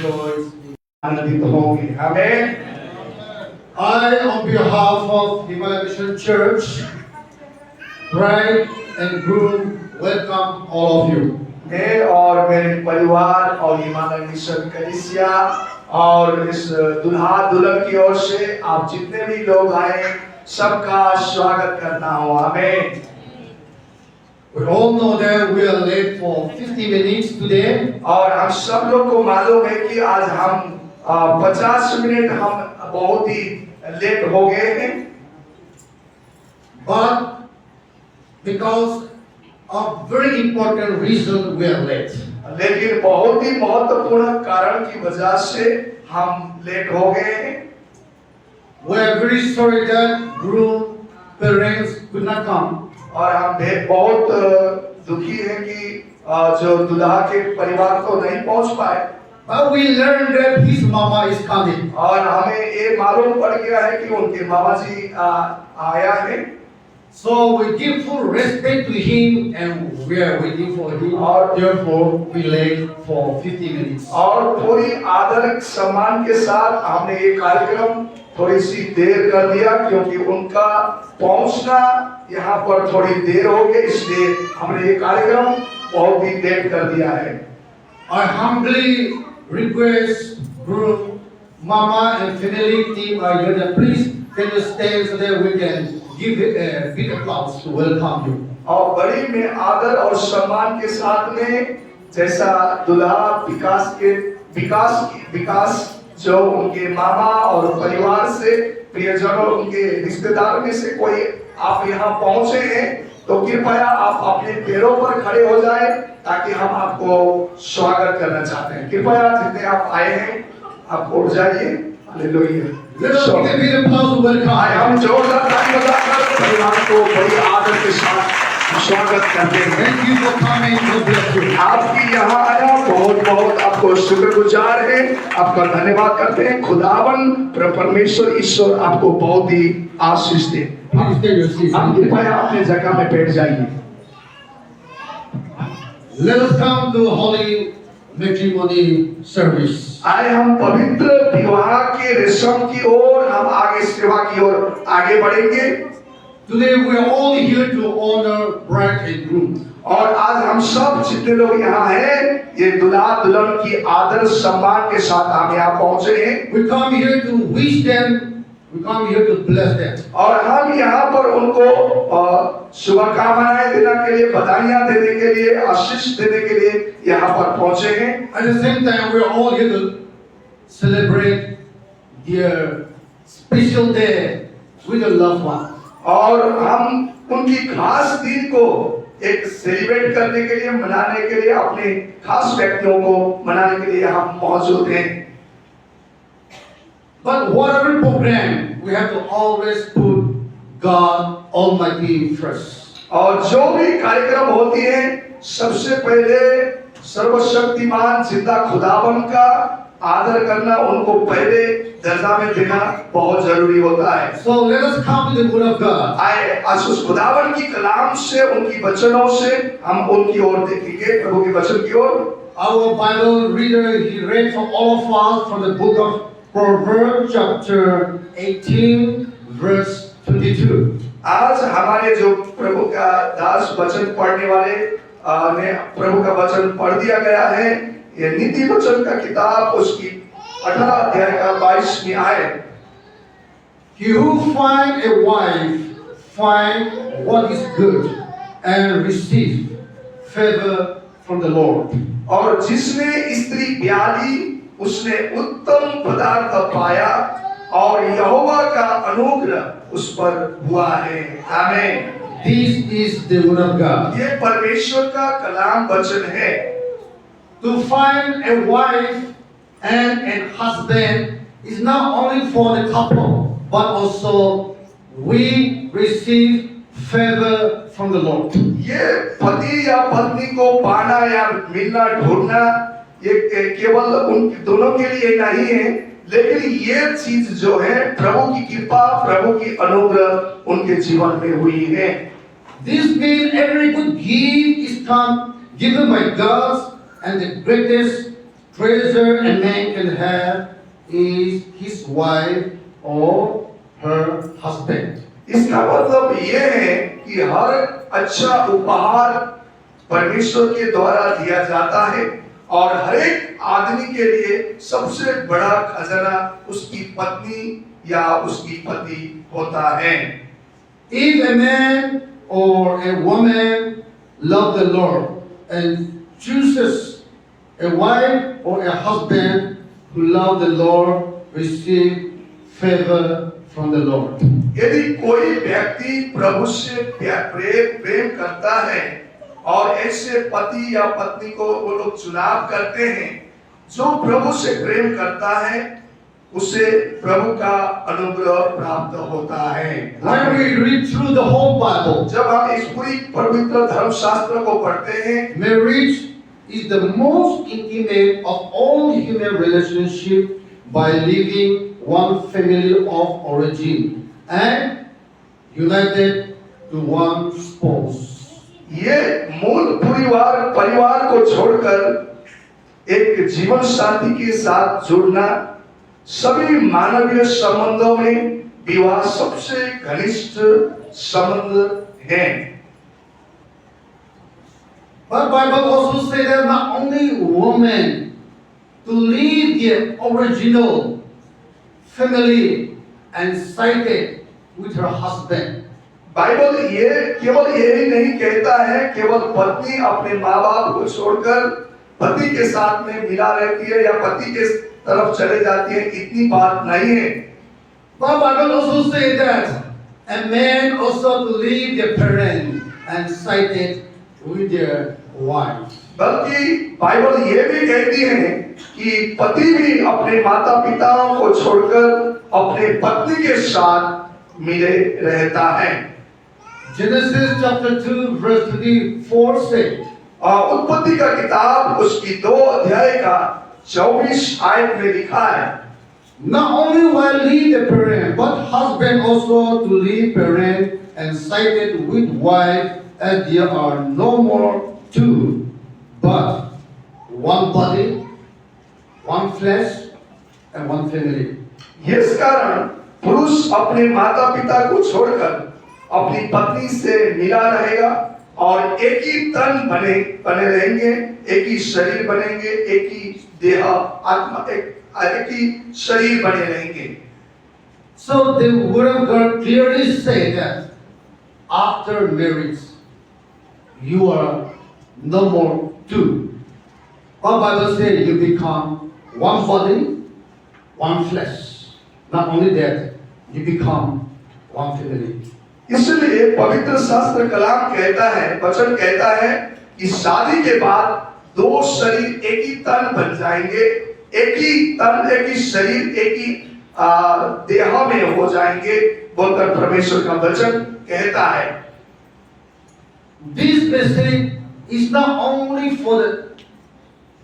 rejoice. आनंदित होंगे। आमीन। I, on behalf of Himalaya Mission Church, bride and groom, welcome all of you. मैं और मेरे परिवार और हिमालय मिशन कलीसिया और इस दुल्हा दुल्हन की ओर से आप जितने भी लोग आए सबका स्वागत करता हूँ। आमीन। We all know that we are late for 50 minutes today. और हम सब लोग को मालूम है कि आज हम 50 मिनट हम बहुत ही लेट हो गए हैं। But because of very important reason we are late. लेकिन बहुत ही महत्वपूर्ण कारण की वजह से हम लेट हो गए हैं। We are very sorry that groom parents could not come. और हम बहुत दुखी हैं कि जो दुल्हा के परिवार को नहीं पहुंच पाए। But we learned that his mama is coming. और हमें ये मालूम पड़ गया है कि उनके मामा जी आया है। So we give full respect to him and we are waiting for him. और therefore we late for 50 minutes. और पूरी आदर सम्मान के साथ हमने ये कार्यक्रम थोड़ी सी देर कर दिया क्योंकि उनका पहुंचना यहाँ पर थोड़ी देर हो गई, इसलिए हमने ये कार्यक्रम बहुत ही लेट कर दिया है। I humbly request groom, mama and family team are here. Please can you stand so that we can give a big applause to welcome you. और बड़ी में आदर और सम्मान के साथ में जैसा दुल्हा विकास जो उनके मामा और परिवार से प्रियजनों उनके रिश्तेदार में से कोई आप यहाँ पहुंचे हैं तो कृपया आप अपने पैरों पर खड़े हो जाएं ताकि हम आपको स्वागत करना चाहते हैं। कृपया जितने आप आए हैं आप उठ जाइए। हालेलुया। हम जोरदार ताली बजाकर परिवार को बड़ी आदर के साथ स्वागत करते हैं। Thank you for coming. God bless you. आपकी यहाँ आया बहुत बहुत आपको शुक्रगुजार है, आपका धन्यवाद करते हैं। खुदावन परमेश्वर ईश्वर आपको बहुत ही आशीष दे। Please take your seat. आप कृपया अपने जगह में बैठ जाइए। Let us come to holy matrimony service. आए हम पवित्र विवाह के रस्म की ओर, हम आगे सेवा की ओर आगे बढ़ेंगे। Today we are all here to honor bride and groom. और आज हम सब जितने लोग यहाँ हैं ये दुल्हा दुल्हन की आदर सम्मान के साथ हम यहाँ पहुँचे हैं। We come here to wish them. We come here to bless them. और हम यहाँ पर उनको शुभकामनाएं देने के लिए, बधाइयाँ देने के लिए, आशीष देने के लिए यहाँ पर पहुँचे हैं। At the same time, we are all here to celebrate their special day with a loved one. और हम उनकी खास दिन को एक सेलिब्रेट करने के लिए, मनाने के लिए, अपने खास व्यक्तियों को मनाने के लिए हम मौजूद हैं। But whatever program, we have to always put God Almighty first. और जो भी कार्यक्रम होती है सबसे पहले सर्वशक्तिमान जिंदा खुदावन का आदर करना, उनको पहले दर्जा में देना बहुत जरूरी होता है। So let us come to the word of God. आए आज उस खुदावन की कलाम से, उनकी वचनों से हम उनकी ओर देखेंगे, प्रभु के वचन की ओर। Our Bible reader, he read for all of us from the book of Proverbs chapter 18 verse 22. आज हमारे जो प्रभु का दास वचन पढ़ने वाले ने प्रभु का वचन पढ़ दिया गया है, ये नीति वचन का किताब उसकी 18 अध्याय का 22वीं आयत। He who find a wife find what is good and receive favor from the Lord. और जिसने स्त्री ब्याली उसने उत्तम पदार्थ पाया और यहोवा का अनुग्रह उस पर हुआ है। आमीन। This is the word of God. ये परमेश्वर का कलाम वचन है। To find a wife and a husband is not only for the couple, but also we receive favor from the Lord. ये पति या पत्नी को पाना या मिलना ढूंढना ये केवल उन दोनों के लिए नहीं है, लेकिन ये चीज जो है प्रभु की कृपा, प्रभु की अनुग्रह उनके जीवन में हुई है। This means every good gift is given by God, and the greatest treasure a man can have is his wife or her husband. इसका मतलब ये है कि हर अच्छा उपहार परमेश्वर के द्वारा दिया जाता है और हर एक आदमी के लिए सबसे बड़ा खजाना उसकी पत्नी या उसकी पति होता है। If a man or a woman love the Lord and chooses a wife or a husband who love the Lord, receive favor from the Lord. यदि कोई व्यक्ति प्रभु से प्रेम करता है और ऐसे पति या पत्नी को वो लोग चुनाव करते हैं, जो प्रभु से प्रेम करता है उसे प्रभु का अनुग्रह प्राप्त होता है। When we read through the whole Bible, जब हम इस पूरी पवित्र धर्मशास्त्र को पढ़ते हैं, marriage is the most intimate of all human relationship by living one family of origin and united to one spouse. ये मूल परिवार को छोड़कर एक जीवन साथी के साथ जुड़ना सभी मानवीय संबंधों में विवाह सबसे घनिष्ठ संबंध है। But Bible also says that not only women to leave the original family and cited with her husband. Bible ये केवल यही नहीं कहता है केवल पत्नी अपने माँ बाप को छोड़कर पति के साथ में मिला रहती है या पति के तरफ चले जाती है, इतनी बात नहीं है। But Bible also says that a man also to leave their parents and cited with their wife. बल्कि बाइबल ये भी कहती है कि पति भी अपने माता पिताओं को छोड़कर अपने पत्नी के साथ मिले रहता है। Genesis chapter 2 verse 24 says, उत्पत्ति का किताब उसकी 2 अध्याय का 24 आयत में लिखा है, not only will leave the parent, but husband also to leave parent and cited with wife, as there are no more two, but one body, one flesh, and one family. इस कारण पुरुष अपने माता पिता को छोड़कर अपनी पत्नी से मिला रहेगा और एक ही तन बने रहेंगे, एक ही शरीर बनेंगे, एक ही देह आत्मा एक ही शरीर बने रहेंगे। So the word of God clearly says that after marriage, you are no more two. But Bible says you become one body, one flesh. Not only that, you become one family. इसलिए पवित्र शास्त्र कलाम कहता है, वचन कहता है कि शादी के बाद 2 शरीर एक ही तन बन जाएंगे, एक ही तन, एक ही शरीर, एक ही देह में हो जाएंगे, बोलकर परमेश्वर का वचन कहता है। This message is not only for the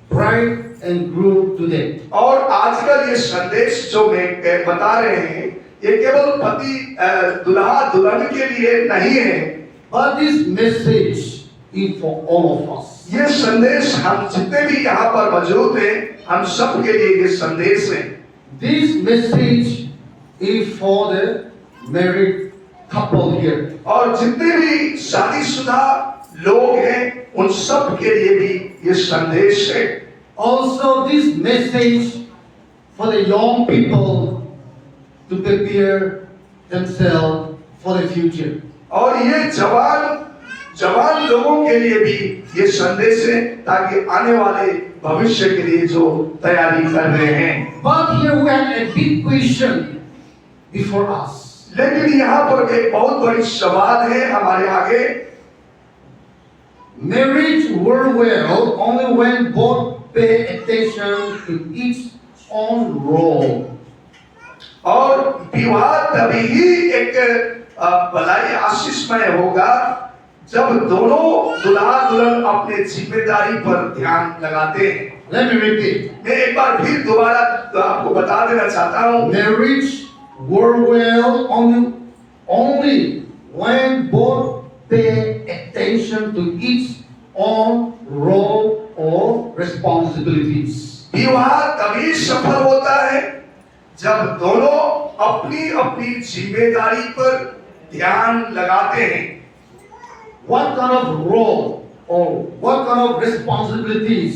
bride and groom today. और आजकल ये संदेश जो मैं बता रहे हैं, ये केवल पति दुल्हा दुल्हन के लिए नहीं है, But this message is for all of us. ये संदेश हम जितने भी यहाँ पर मौजूद हैं, हम सब के लिए ये संदेश है। This message is for the married couple here. और जितने भी शादीशुदा लोग हैं, उन सब के लिए भी ये संदेश है। Also, this message for the young people to prepare themselves for the future. और ये जवान लोगों के लिए भी ये संदेश है, ताकि आने वाले भविष्य के लिए जो तैयारी कर रहे हैं। But here we have a big question before us. लेकिन यहाँ पर एक बहुत बड़ी सवाल है हमारे आगे। Marriage works well only when both pay attention to each own role. और विवाह तभी ही एक भलाई आशीषमय होगा जब दोनों दुल्हा दुल्हन अपने जिम्मेदारी पर ध्यान लगाते हैं। Let me repeat. मैं एक बार फिर दोबारा आपको बता देना चाहता हूँ, Marriage works well only when both pay attention to each own role or responsibilities. विवाह तभी सफल होता है जब दोनों अपनी अपनी जिम्मेदारी पर ध्यान लगाते हैं। What kind of role or what kind of responsibilities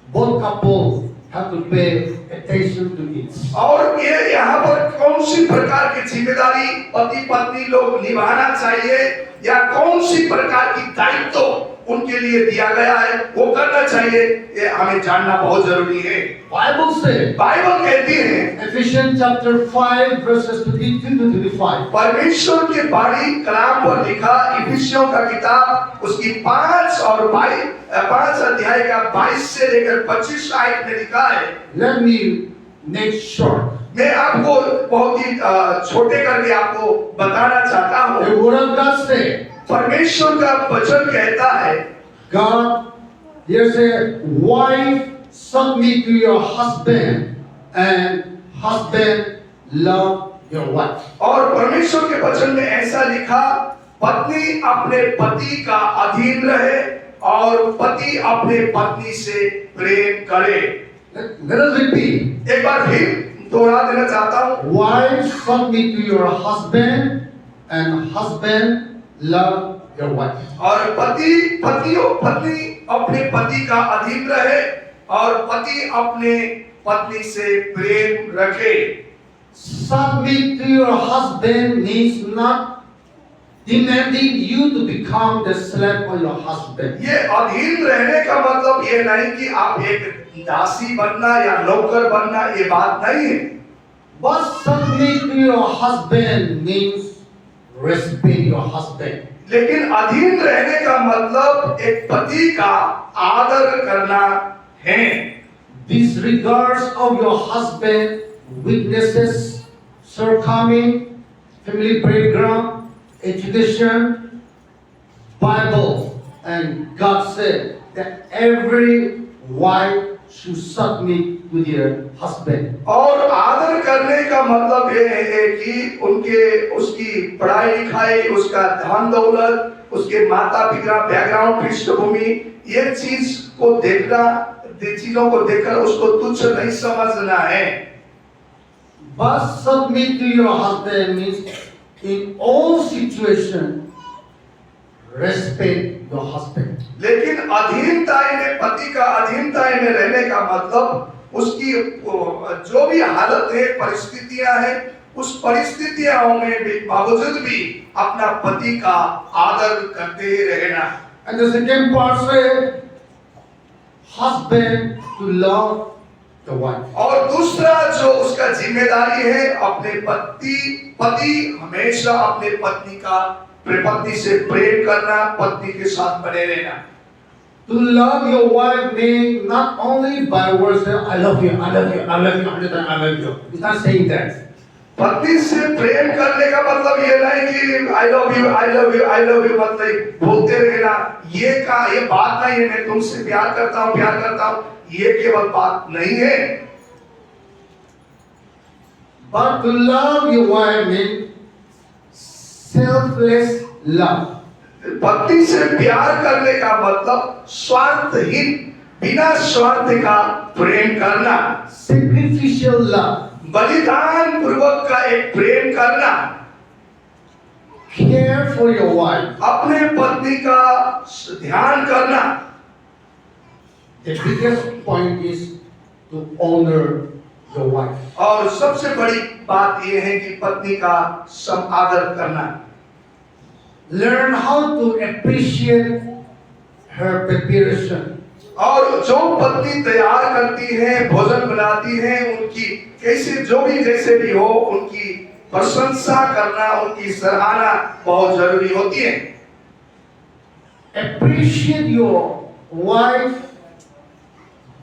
both couples have to pay attention to it? और ये यहाँ पर कौन सी प्रकार की जिम्मेदारी पति पत्नी लोग निभाना चाहिए या कौन सी प्रकार की दायित्व उनके लिए दिया गया है वो करना चाहिए, ये हमें जानना बहुत जरूरी है। Bible says, बाइबल कहती है Ephesians chapter 5 verses 22 to 25. परमेश्वर के बाणी कलाम पर लिखा इफिसियों का किताब उसकी 5 अध्याय का 22 से लेकर 25 आयत में लिखा है। Let me make short. मैं आपको बहुत ही छोटे करके आपको बताना चाहता हूँ। The word of God says, परमेश्वर का वचन कहता है, God, here say, wife, submit to your husband, and husband, love your wife. और परमेश्वर के वचन में ऐसा लिखा, पत्नी अपने पति का अधीन रहे और पति अपने पत्नी से प्रेम करे। Let us repeat. एक बार फिर दोहरा देना चाहता हूँ। Wife, submit to your husband, and husband, love your wife. और पति अपने पति का अधीन रहे और पति अपने पत्नी से प्रेम रखे। Submit to your husband means not demanding you to become the slave of your husband. ये अधीन रहने का मतलब ये नहीं कि आप एक दासी बनना या नौकर बनना, ये बात नहीं है। But submit to your husband means respect your husband. लेकिन अधीन रहने का मतलब एक पति का आदर करना है। Disregards of your husband weaknesses, shortcoming, family background, education, Bible, and God said that every wife should submit to their husband. और आदर करने का मतलब ये है कि उसकी पढ़ाई लिखाई, उसका धन दौलत, उसके माता पिता बैकग्राउंड पृष्ठभूमि, ये चीजों को देखकर उसको तुच्छ नहीं समझना है। But submit to your husband means in all situations respect your husband. लेकिन अधीनताई में, पति का अधीनताई में रहने का मतलब उसकी जो भी हालत है, परिस्थितियां हैं, उस परिस्थितियों में भी बावजूद भी अपना पति का आदर करते रहना। And the second part says husband to love the wife. और दूसरा जो उसका जिम्मेदारी है, अपने पति हमेशा अपने पत्नी से प्रेम करना, पत्नी के साथ बने रहना। To love your wife means not only by words say I love you, I love you, I love you, I love you. It's not saying that. पत्नी से प्रेम करने का मतलब ये नहीं कि I love you, I love you, I love you मतलब बोलते रहना, ये बात नहीं है। मैं तुमसे प्यार करता हूँ, ये केवल बात नहीं है। But to love your wife means selfless love. पत्नी से प्यार करने का मतलब स्वार्थहीन, बिना स्वार्थ का प्रेम करना, Sacrificial love. बलिदान पूर्वक का एक प्रेम करना, Care for your wife. अपने पत्नी का ध्यान करना। The biggest point is to honor your wife. और सबसे बड़ी बात यह है कि पत्नी का आदर करना। Learn how to appreciate her preparation. और जो पत्नी तैयार करती है, भोजन बनाती है, उनकी जैसे भी हो, उनकी प्रशंसा करना, उनकी सराहना बहुत जरूरी होती है। Appreciate your wife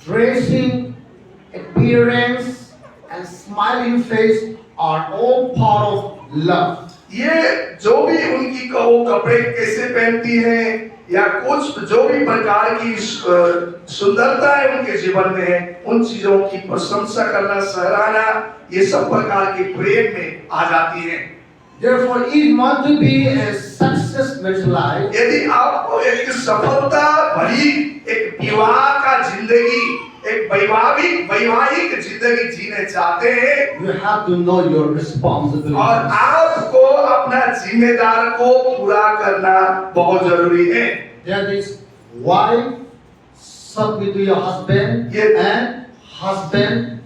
dressing, appearance, and smiling face are all part of love. ये जो भी उनकी वो कपड़े कैसे पहनती हैं या कुछ जो भी प्रकार की सुंदरता है उनके जीवन में है, उन चीजों की प्रशंसा करना, सराहना, ये सब प्रकार के प्रेम में आ जाती है। Therefore, if you want to be a success marriage life, यदि आपको एक सफलता भरी एक विवाह का जिंदगी, एक वैवाहिक जिंदगी जीने चाहते हैं, you have to know your responsibility. और आपको अपना जिम्मेदार को पूरा करना बहुत जरूरी है। That is, wife submit to your husband, Yes. and husband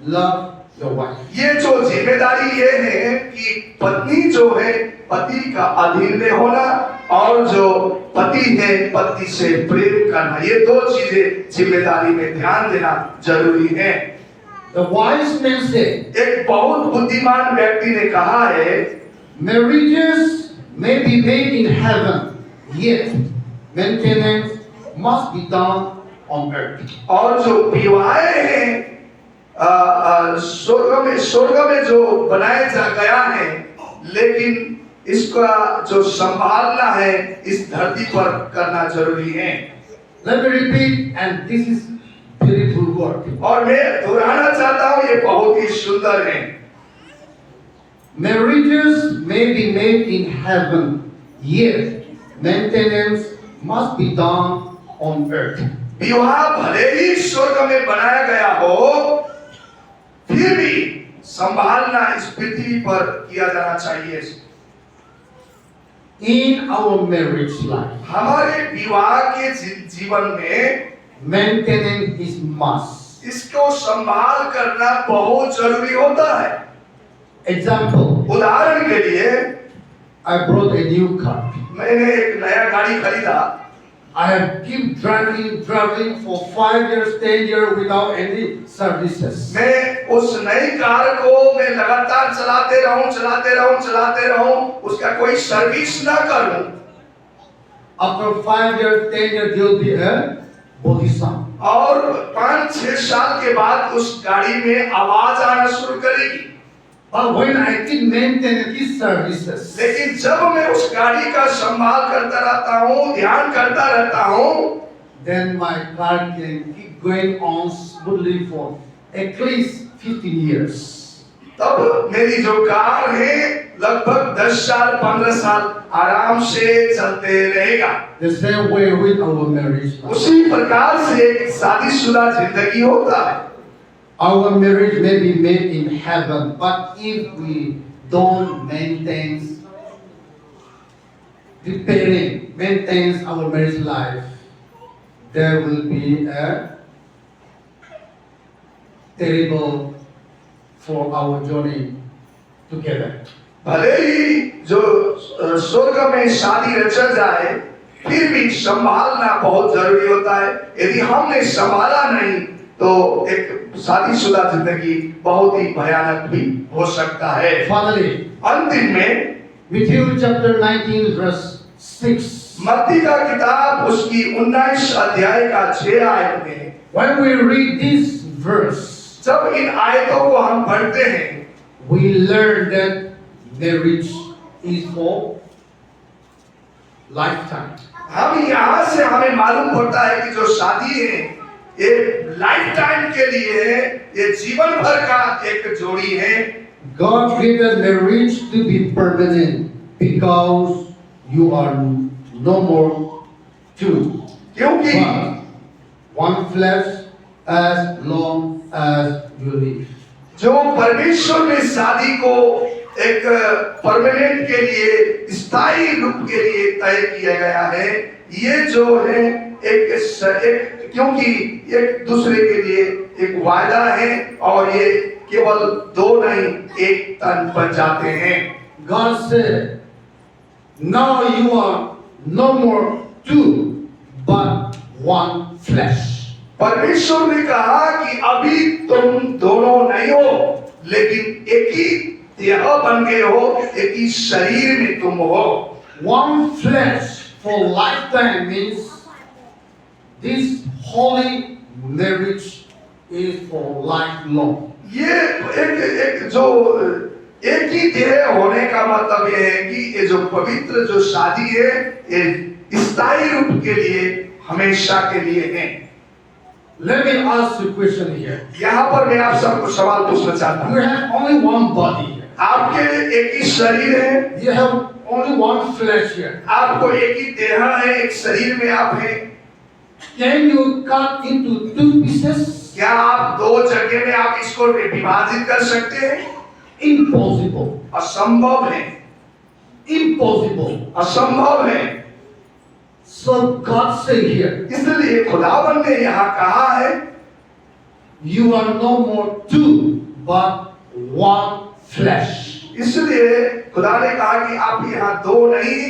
love your wife. ये जो जिम्मेदारी ये है कि पत्नी जो है पति का अधीन में होना, और जो पति है पत्नी से प्रेम करना, ये दो चीजें जिम्मेदारी में ध्यान देना जरूरी है। The wise man said, एक बहुत बुद्धिमान व्यक्ति ने कहा है, marriages may be made in heaven, yet maintenance must be done on earth. और जो विवाहें हैं स्वर्ग में जो बनाया जा गया है, लेकिन इसका जो संभालना है इस धरती पर करना जरूरी है। Let me repeat, and this is beautiful word. और मैं दोहराना चाहता हूँ, ये बहुत ही सुंदर है। Marriages may be made in heaven, yet maintenance must be done on earth. विवाह भले ही स्वर्ग में बनाया गया हो, फिर भी संभालना इस पृथ्वी पर किया जाना चाहिए। In our marriage life, हमारे विवाह के जीवन में maintenance is must. इसको संभाल करना बहुत जरूरी होता है। Example, उदाहरण के लिए, I brought a new car. मैंने एक नया गाड़ी खरीदा, I have keep driving for 5 years, 10 years without any services. मैं उस नई कार को मैं लगातार चलाते रहूं, उसका कोई सर्विस ना करूं। After 5 years, 10 years, there will be a body sound. और 5-6 साल के बाद उस गाड़ी में आवाज आना शुरू करेगी। But when I keep maintaining these services, लेकिन जब मैं उस गाड़ी का संभाल करता रहता हूँ, ध्यान करता रहता हूँ, then my car can keep going on smoothly for at least 15 years. तब मेरी जो कार है लगभग 10 साल 15 साल आराम से चलते रहेगा। The same way with our marriage life. उसी प्रकार से एक शादीशुदा जिंदगी होता है। Our marriage may be made in heaven, but if we don't maintain our marriage life, there will be a terrible for our journey together. भले ही जो स्वर्ग में शादी रचा जाए, फिर भी संभालना बहुत जरूरी होता है। यदि हमने संभाला नहीं तो एक शादीशुदा जिंदगी बहुत ही भयानक भी हो सकता है। Finally, अंतिम में Matthew chapter 19 verse 6. मत्ती का किताब उसकी 19 अध्याय का 6 आयत में, When we read this verse, जब इन आयतों को हम पढ़ते हैं, we learn that marriage is for lifetime. हम यहाँ से हमें मालूम पड़ता है कि जो शादी है ये लाइफ टाइम के लिए है, ये जीवन भर का एक जोड़ी है। God created marriage to be permanent because you are no more two, क्योंकि but one flesh as long as you live. जो परमेश्वर ने शादी को एक परमानेंट के लिए, स्थायी रूप के लिए तय किया गया है, ये जो है एक क्योंकि एक दूसरे के लिए एक वायदा है, और ये केवल दो नहीं एक तन बन जाते हैं। God said, now you are no more two, but one flesh. परमेश्वर ने कहा कि अभी तुम दोनों नहीं हो, लेकिन एक ही देह बन गए हो, एक ही शरीर में तुम हो। One flesh for lifetime means this holy marriage is for lifelong. ये एक जो एक ही देह होने का मतलब ये है कि ये जो पवित्र जो शादी है ये स्थायी रूप के लिए हमेशा के लिए है। Let me ask you a question here. यहाँ पर मैं आप सबको सवाल पूछना चाहता हूँ। You have only one body here. आपके एक ही शरीर है, You have only one flesh here. आपको एक ही देह है, एक शरीर में आप हैं, Can you cut into two pieces? क्या आप दो जगह में आप इसको विभाजित कर सकते हैं? Impossible. असंभव है, Impossible. असंभव है। So God said here, इसलिए खुदावन ने यहाँ कहा है, you are no more two, but one flesh. इसलिए खुदा ने कहा कि आप यहाँ दो नहीं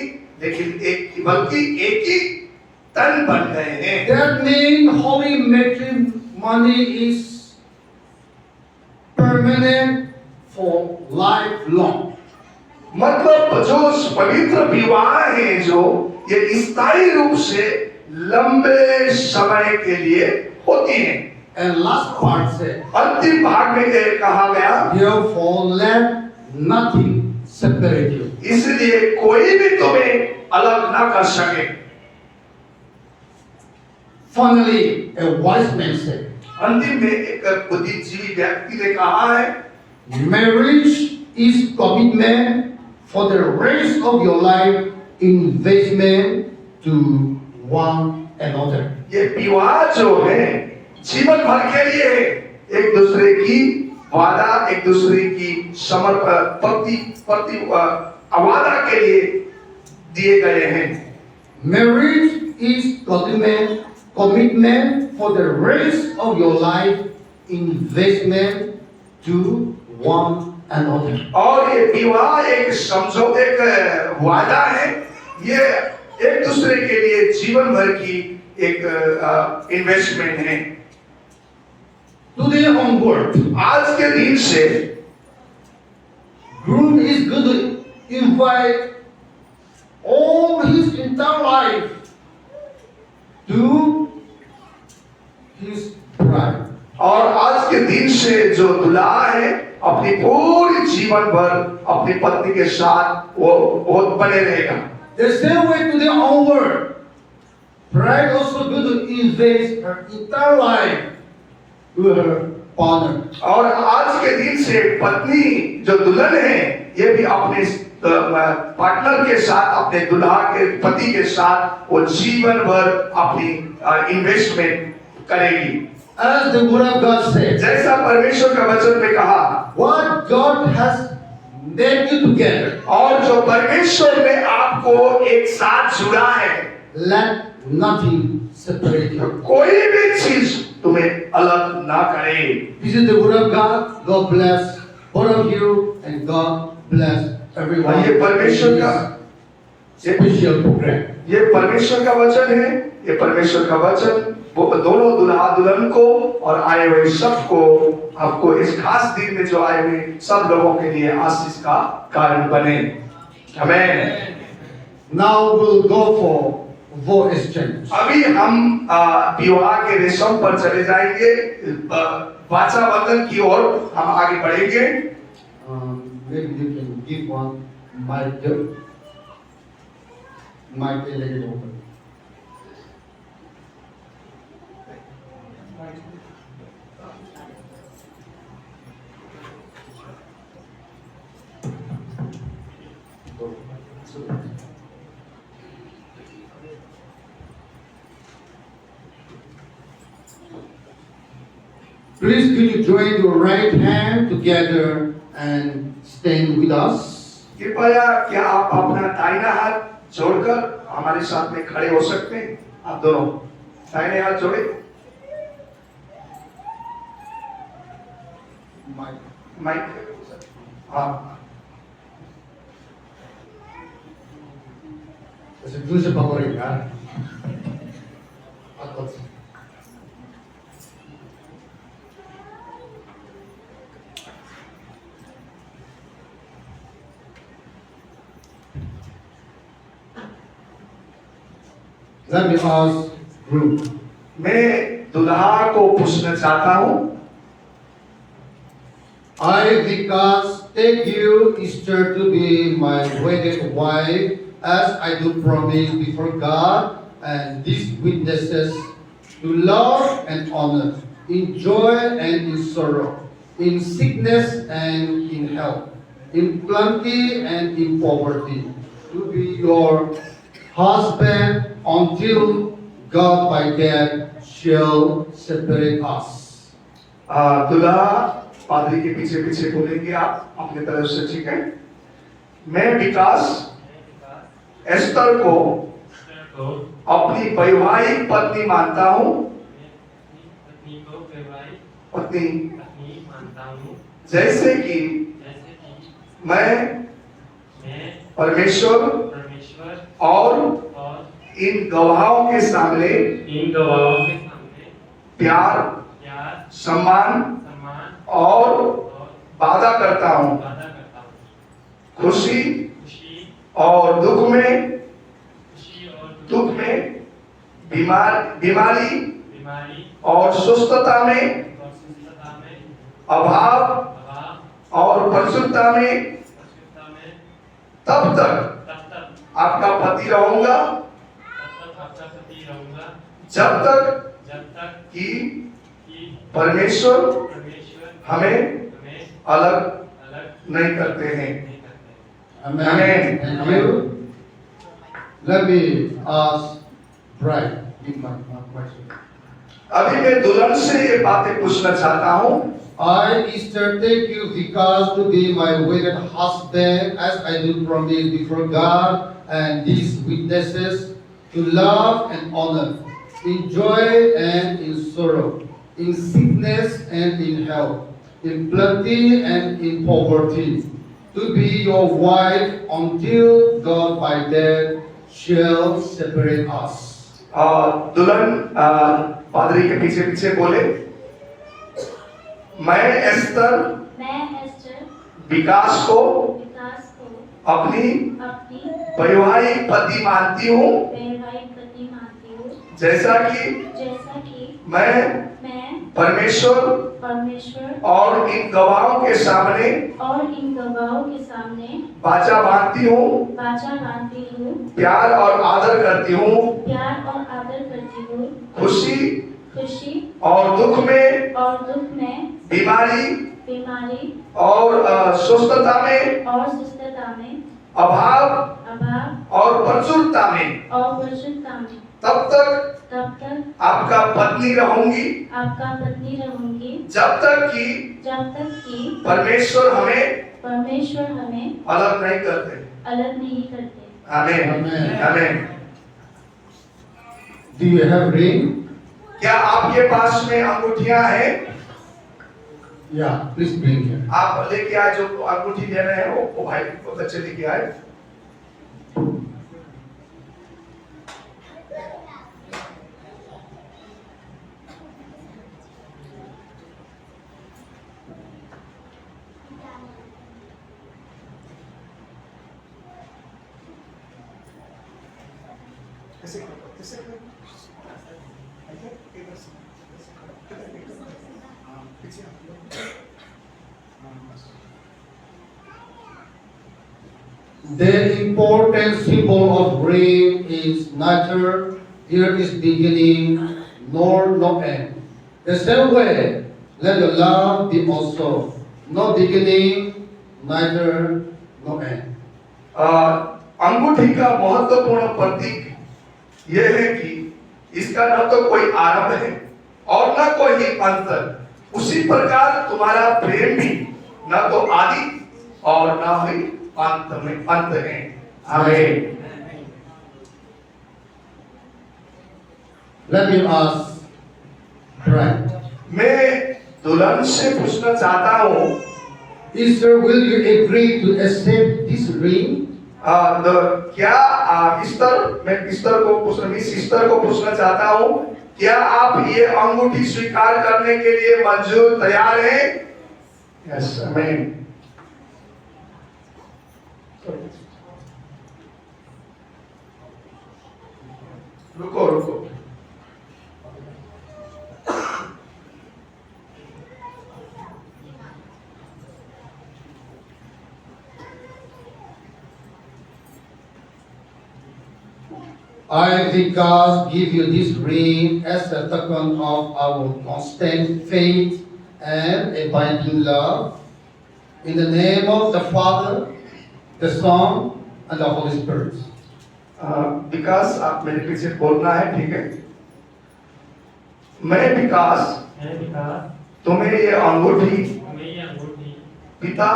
लेकिन एक, बल्कि एक ही तन बन गए हैं। That means holy matrimony is permanent for lifelong. मतलब जो पवित्र विवाह है जो ये स्थायी रूप से लंबे समय के लिए होती हैं। And last part said, अंतिम भाग में ये कहा गया, therefore let nothing separate you. इसलिए कोई भी तुम्हें अलग ना कर सके। Finally, a wise man said, अंतिम में एक बुद्धिजीवी व्यक्ति ने कहा है, marriage is commitment for the rest of your life, investment to one another. ये विवाह जो है जीवन भर के लिए है, एक दूसरे की वादा, एक दूसरे की समर्पण वादा के लिए दिए गए हैं। Marriage is commitment for the rest of your life, investment to one another. और ये विवाह एक समझौते का वादा है, ये एक दूसरे के लिए जीवन भर की एक इन्वेस्टमेंट है। Today onward, आज के दिन से groom is going to invite all his entire life to his bride. और आज के दिन से जो दुल्हा है अपनी पूरी जीवन भर अपनी पत्नी के साथ वो बने रहेगा। The same way today onward, bride also going to invest her entire life to her partner. और आज के दिन से पत्नी जो दुल्हन है ये भी अपने पार्टनर के साथ, अपने दुल्हा के पति के साथ वो जीवन भर अपनी इन्वेस्टमेंट करेगी। As the word of God says, जैसा परमेश्वर का वचन में कहा, what God has made you together, और जो परमेश्वर ने आपको एक साथ जुड़ा है, let nothing separate you. कोई भी चीज तुम्हें अलग ना करे। This is the word of God. God bless both of you and God bless everyone. ये परमेश्वर का special program. ये परमेश्वर का वचन है, ये परमेश्वर का वचन वो दोनों दुल्हा दुल्हन को और आए हुए सबको, आपको इस खास दिन में जो आए हुए सब लोगों के लिए आशीष का कारण बने। आमीन। Now we'll go for vote exchange. अभी हम विवाह के रेशम पर चले जाएंगे, वाचा बंधन की ओर हम आगे बढ़ेंगे। Maybe you can give one mic there. Mic ले लेके open. Please can you join your right hand together and stand with us. कृपया क्या आप अपना दाहिना हाथ जोड़कर हमारे साथ में खड़े हो सकते हैं? आप दोनों दाहिने हाथ जोड़े। माइक हाँ Kasi dun sa paborin ka. Atot. Let me ask group. मैं दुल्हा को पूछना चाहता हूँ, I, Vikas, take you, Easter, to be my wedded wife, as I do promise before God and these witnesses, to love and honor, in joy and in sorrow, in sickness and in health, in plenty and in poverty, to be your husband until God by that shall separate us. दूल्हा पादरी के पीछे पीछे बोलेंगे आप अपने तरफ से, ठीक है। मैं विकास एस्तर को अपनी वैवाहिक पत्नी मानता हूँ, पत्नी जैसे कि मैं परमेश्वर और इन गवाहों के सामने प्यार, सम्मान और वादा करता हूँ, खुशी और दुख में, बीमारी और सुस्तता में, अभाव और परिशुद्धता में तब तक आपका पति रहूंगा जब तक कि परमेश्वर हमें अलग नहीं करते हैं। Amen. Thank you. Let me ask bride. Give my question. अभी मैं दुल्हन से ये बातें पूछना चाहता हूँ। I, Easter, take you because to be my wedded husband, as I do promise before God and these witnesses, to love and honor, in joy and in sorrow, in sickness and in health, in plenty and in poverty, to be your wife until God by death shall separate us. दुल्हन पादरी के पीछे पीछे बोले, मैं एस्तर विकास को अपनी वैवाहिक पति मानती हूँ, जैसा कि मैं परमेश्वर और इन गवाहों के सामने वाचा बांधती हूँ, प्यार और आदर करती हूँ, खुशी और दुख में, बीमारी और सुस्तता में, अभाव और प्रचुरता में तब तक आपका पत्नी रहूंगी जब तक कि परमेश्वर हमें अलग नहीं करते। आमीन आमीन। Do you have ring? क्या आपके पास में अंगूठियां हैं? Yeah, please bring here. आप लेके आए, जो अंगूठी ले रहे हैं वो भाई को बच्चे लेके आए। The important symbol of ring is neither here is beginning nor no end. The same way, let your love be also no beginning, neither no end. अंगूठी का महत्वपूर्ण प्रतीक यह है कि इसका न तो कोई आरंभ है और न कोई अंत। उसी प्रकार तुम्हारा प्रेम भी न तो आदि और न ही अंत है। आमीन। Let me ask bride. मैं दुल्हन से पूछना चाहता हूँ, Easter, will you agree to accept this ring? क्या सिस्टर को पूछना चाहता हूँ, क्या आप ये अंगूठी स्वीकार करने के लिए मंजूर तैयार हैं? यस, आमीन। रुको। I, Vikas, give you this ring as a token of our constant faith and abiding love. In the name of the Father, the Son, and the Holy Spirit. विकास, आप मेरे पीछे बोलना है, ठीक है? मैं विकास मैं विकास तुम्हें ये अंगूठी तुम्हें ये अंगूठी पिता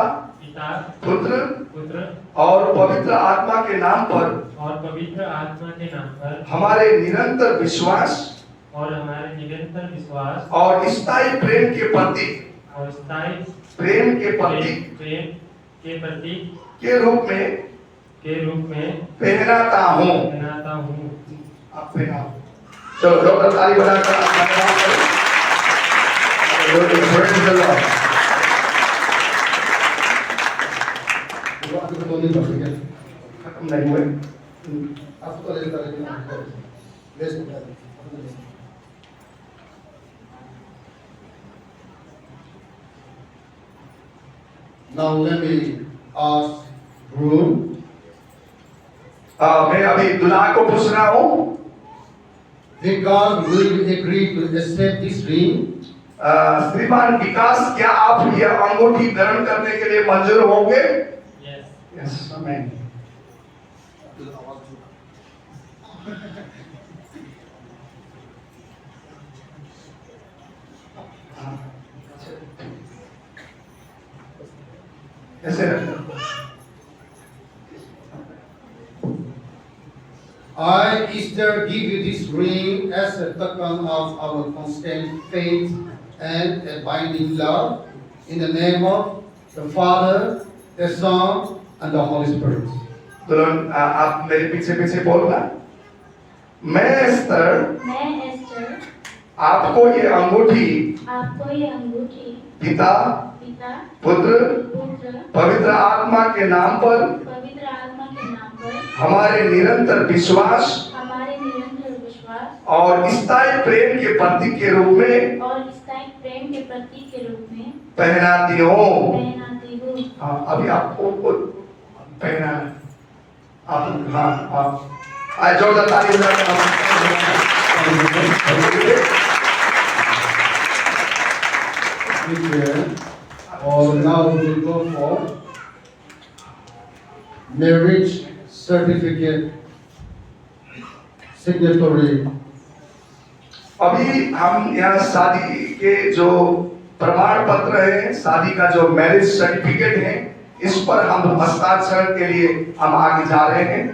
पिता पुत्र पुत्र और पवित्र आत्मा के नाम पर और पवित्र आत्मा के नाम पर हमारे निरंतर विश्वास और हमारे निरंतर विश्वास और स्थायी प्रेम के प्रतीक और स्थायी प्रेम के प्रतीक प्रेम के प्रतीक के रूप में पहनाता हूँ। पहनाता हूँ। आप पहनाओ। चलो डॉक्टर ताली बजाकर धन्यवाद करें। Praise the Lord। आपको तो नहीं कर सके। खत्म नहीं हुए। आपको तो लेकर ले सकते हैं। Now let me ask groom. मैं अभी दुल्हा को पूछ रहा हूँ Vikas, will you agree to accept this ring? श्रीमान विकास क्या आप यह अंगूठी धारण करने के लिए मंजूर होंगे? Yes. यस आमीन। ऐसे रखना। I, Easter, give you this ring as a token of our constant faith and abiding love, in the name of the Father, the Son, and the Holy Spirit. दुल्हन आप मेरे पीछे पीछे बोलना। मैं एस्तर आपको ये अंगूठी पिता पुत्र पवित्र आत्मा के नाम पर हमारे निरंतर विश्वास और स्थायी प्रेम के प्रतीक के रूप में पहनाती हूँ। हाँ अभी आपको पहना आप हाँ आप आज जोरदार ताली Or now we go for marriage certificate signatory. अभी हम यहाँ शादी के जो प्रमाण पत्र है, शादी का जो मैरिज सर्टिफिकेट है, इस पर हम हस्ताक्षर के लिए हम आगे जा रहे हैं।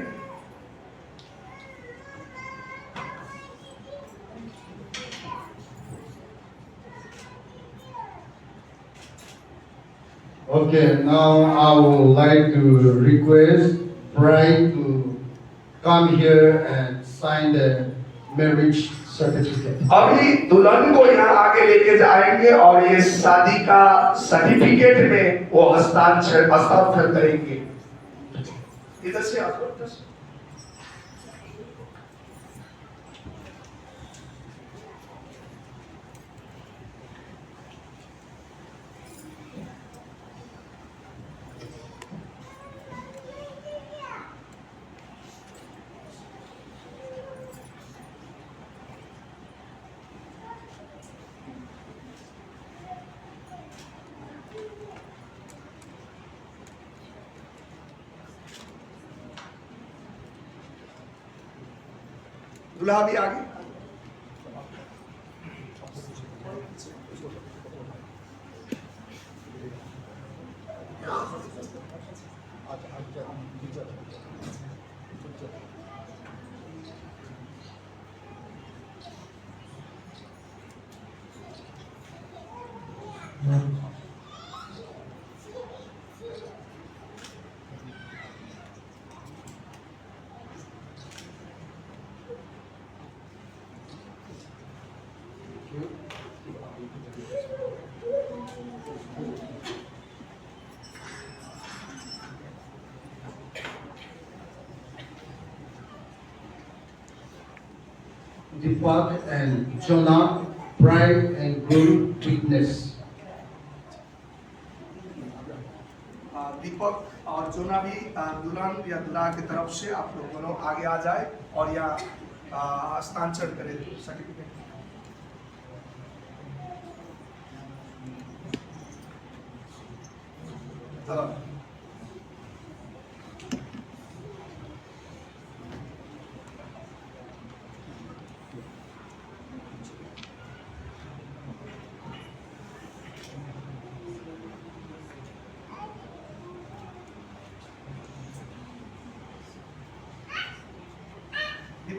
Okay, now I would like to request bride to come here and sign the marriage certificate. अभी दुल्हन को यहाँ आगे लेके जाएंगे और ये शादी का सर्टिफिकेट में वो हस्ताक्षर करेंगे। इधर से आप लोग दूल्हा भी आगे। Deepak and Jonah, bride and groom witness. दीपक और जोना भी दुल्हन या दुल्हा की तरफ से आप लोग दोनों आगे आ जाए और यहाँ हस्ताक्षर करें सर्टिफिकेट।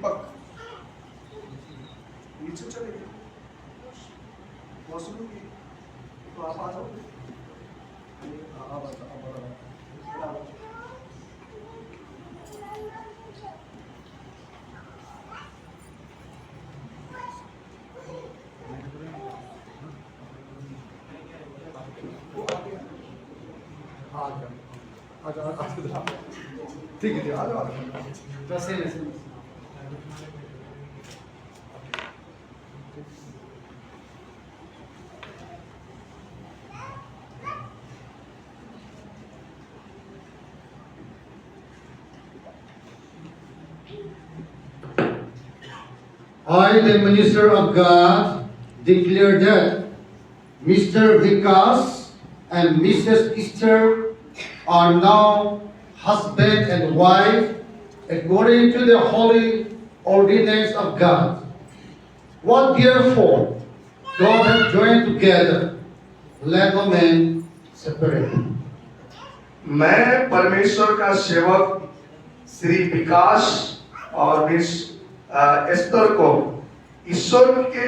दीपक नीचे चले गए वॉशरूम की तो आप आ जाओ ठीक है आ जाओ वैसे I, the minister of God, declare that Mr. Vikas and Mrs. Esther are now husband and wife according to the holy ordinance of God. What therefore God hath joined together, let no man separate. मैं परमेश्वर का सेवक श्री विकास और miss Esther को ईश्वर के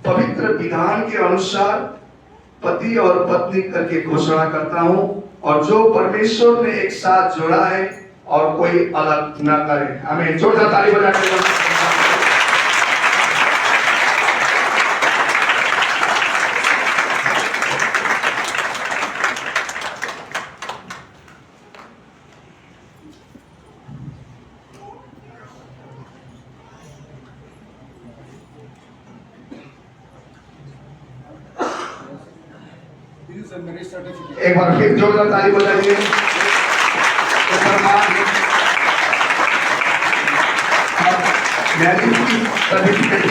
पवित्र विधान के अनुसार पति और पत्नी करके घोषणा करता हूं और जो परमेश्वर ने एक साथ जोड़ा है और कोई अलग न करे। हमें जोरदार ताली बजा के एक बार फिर जोरदार ताली बजाइए। Certificate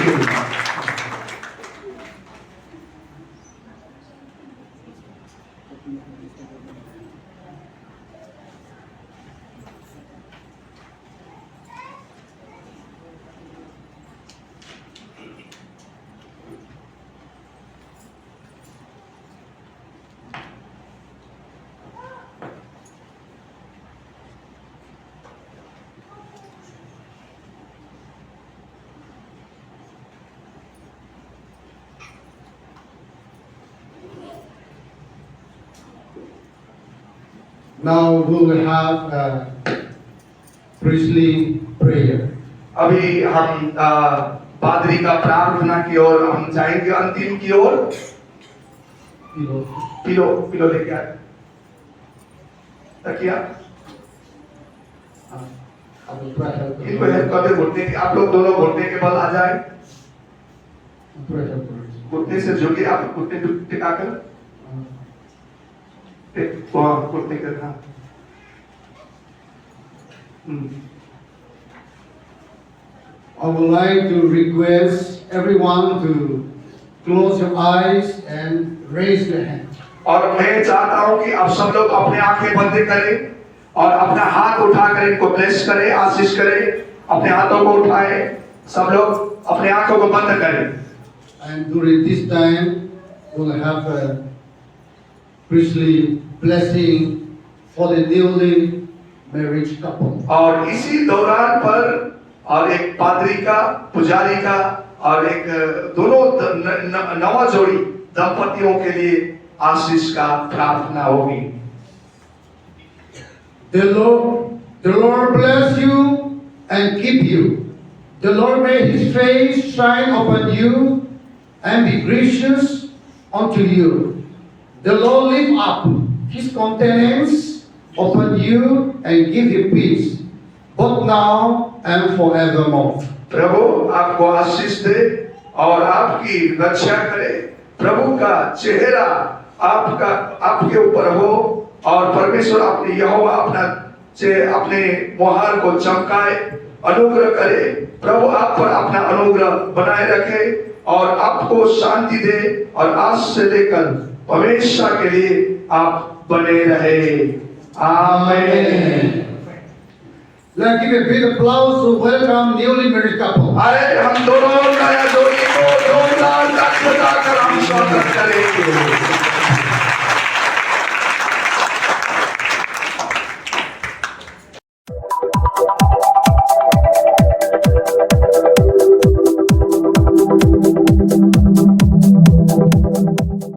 Now we will have a priestly prayer. अभी हम पादरी का प्रार्थना की ओर हम जाएंगे, अंतिम की ओर। पिलो लेके आए, तकिया इनको हेल्प कर दे घुटने की। आप लोग दोनों घुटने के बल आ जाए, घुटने से जुड़िए। आप घुटने टिकाकर घुटने करना। I would like to request everyone to close your eyes and raise your hand. और मैं चाहता हूं कि आप सब लोग अपने आंखें बंद करें और अपना हाथ उठाकर इनको ब्लेस करें, आशीष करें। अपने हाथों को उठाएं, सब लोग अपने आंखों को बंद करें। And during this time, we'll have a priestly blessing for the newly married couple. और इसी दौरान पर और एक पादरी का, पुजारी का और एक दोनों नवा जोड़ी दंपतियों के लिए आशीष का प्रार्थना होगी। The Lord bless you and keep you. The Lord make His face shine upon you and be gracious unto you. The Lord lift up His countenance upon you and give you peace, both now and forevermore. प्रभु आपको आशीष दे और आपकी रक्षा करे। प्रभु का चेहरा आपके ऊपर हो और परमेश्वर अपने यहोवा अपने मुहार को चमकाए, अनुग्रह करे। प्रभु आप पर अपना अनुग्रह बनाए रखे और आपको शांति दे और आज से लेकर हमेशा के लिए आप बने रहे। आमीन। Let's give a big applause to welcome newly married couple. अरे हम दोनों नया जोड़ी को जोरदार ताली बजाकर हम स्वागत करेंगे।